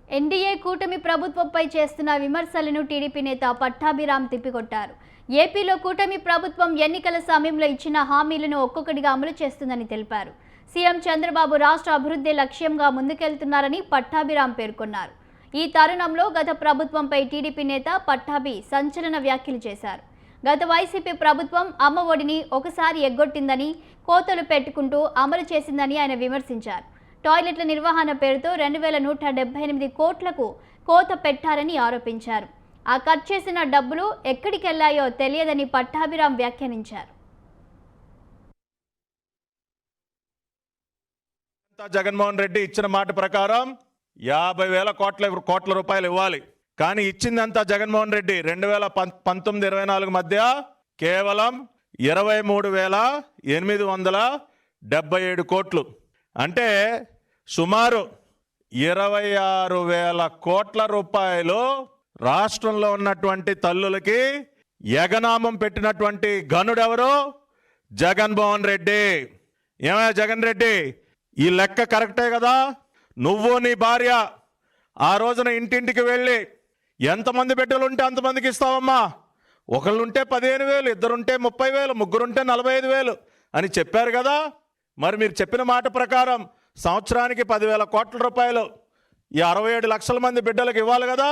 NDA కూటమి ప్రభుత్వంపై చేస్తున్న విమర్శలను టీడీపీ నేత పట్టాభిరామ్ తిప్పికొట్టారు. ఏపీలో కూటమి ప్రభుత్వం ఎన్నికల సమయంలో ఇచ్చిన హామీలను ఒక్కొక్కటిగా అమలు చేస్తుందని తెలిపారు. సీఎం చంద్రబాబు రాష్ట్ర అభివృద్ధి లక్ష్యంగా ముందుకెళ్తున్నారని పట్టాభిరామ్ పేర్కొన్నారు. ఈ తరుణంలో గత ప్రభుత్వంపై టీడీపీ నేత పట్టాభి సంచలన వ్యాఖ్యలు చేశారు. గత వైసీపీ ప్రభుత్వం అమ్మ ఒడిని ఒకసారి ఎగ్గొట్టిందని, కోతలు పెట్టుకుంటూ అమలు చేసిందని ఆయన విమర్శించారు. టాయిలెట్ల నిర్వహణ పేరుతో 2178 కోట్లకు కోత పెట్టారని ఆరోపించారు. ఆ ఖర్చు చేసిన డబ్బులు ఎక్కడికెళ్లాయో తెలియదని పట్టాభిరామ్ వ్యాఖ్యానించారు. జగన్మోహన్ రెడ్డి ఇచ్చిన మాట ప్రకారం 50,000 కోట్ల రూపాయలు ఇవ్వాలి. కానీ ఇచ్చిందంతా జగన్మోహన్ రెడ్డి 2019-24 మధ్య కేవలం 23,877 కోట్లు, అంటే సుమారు 26,000 కోట్ల రూపాయలు రాష్ట్రంలో ఉన్నటువంటి తల్లులకి యగనామం పెట్టినటువంటి ఘనుడెవరు? జగన్మోహన్ రెడ్డి. ఏమయ్యా జగన్ రెడ్డి, ఈ లెక్క కరెక్టే కదా? నువ్వు నీ భార్య ఆ రోజున ఇంటింటికి వెళ్ళి ఎంతమంది బిడ్డలుంటే అంతమందికి ఇస్తావమ్మా, ఒకళ్ళుంటే 15,000, ఇద్దరుంటే 30,000, ముగ్గురుంటే 45,000 అని చెప్పారు కదా. మరి మీరు చెప్పిన మాట ప్రకారం సంవత్సరానికి 10,000 కోట్ల రూపాయలు ఈ 67 లక్షల మంది బిడ్డలకు ఇవ్వాలి కదా.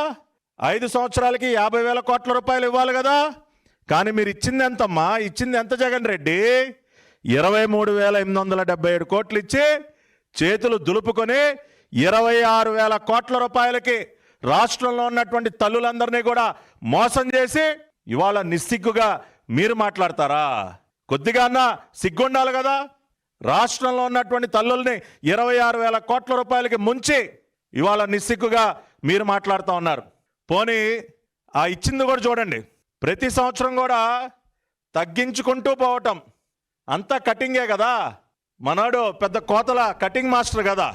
5 సంవత్సరాలకి 50,000 కోట్ల రూపాయలు ఇవ్వాలి కదా. కానీ మీరు ఇచ్చింది ఎంతమ్మా? ఇచ్చింది ఎంత జగన్ రెడ్డి? 23,877 కోట్లు ఇచ్చి చేతులు దులుపుకొని 26,000 కోట్ల రూపాయలకి రాష్ట్రంలో ఉన్నటువంటి తల్లులందరినీ కూడా మోసం చేసి ఇవాళ నిస్సిగ్గుగా మీరు మాట్లాడతారా? కొద్దిగా అన్నా సిగ్గుండాలి కదా. రాష్ట్రంలో ఉన్నటువంటి తల్లుల్ని 26,000 కోట్ల రూపాయలకి ముంచి ఇవాళ నిస్సిగ్గుగా మీరు మాట్లాడుతూ ఉన్నారు. పోనీ ఆ ఇచ్చింది కూడా చూడండి, ప్రతి సంవత్సరం కూడా తగ్గించుకుంటూ పోవటం, అంతా కటింగే కదా. మనోడు పెద్ద కోతల కటింగ్ మాస్టర్ కదా.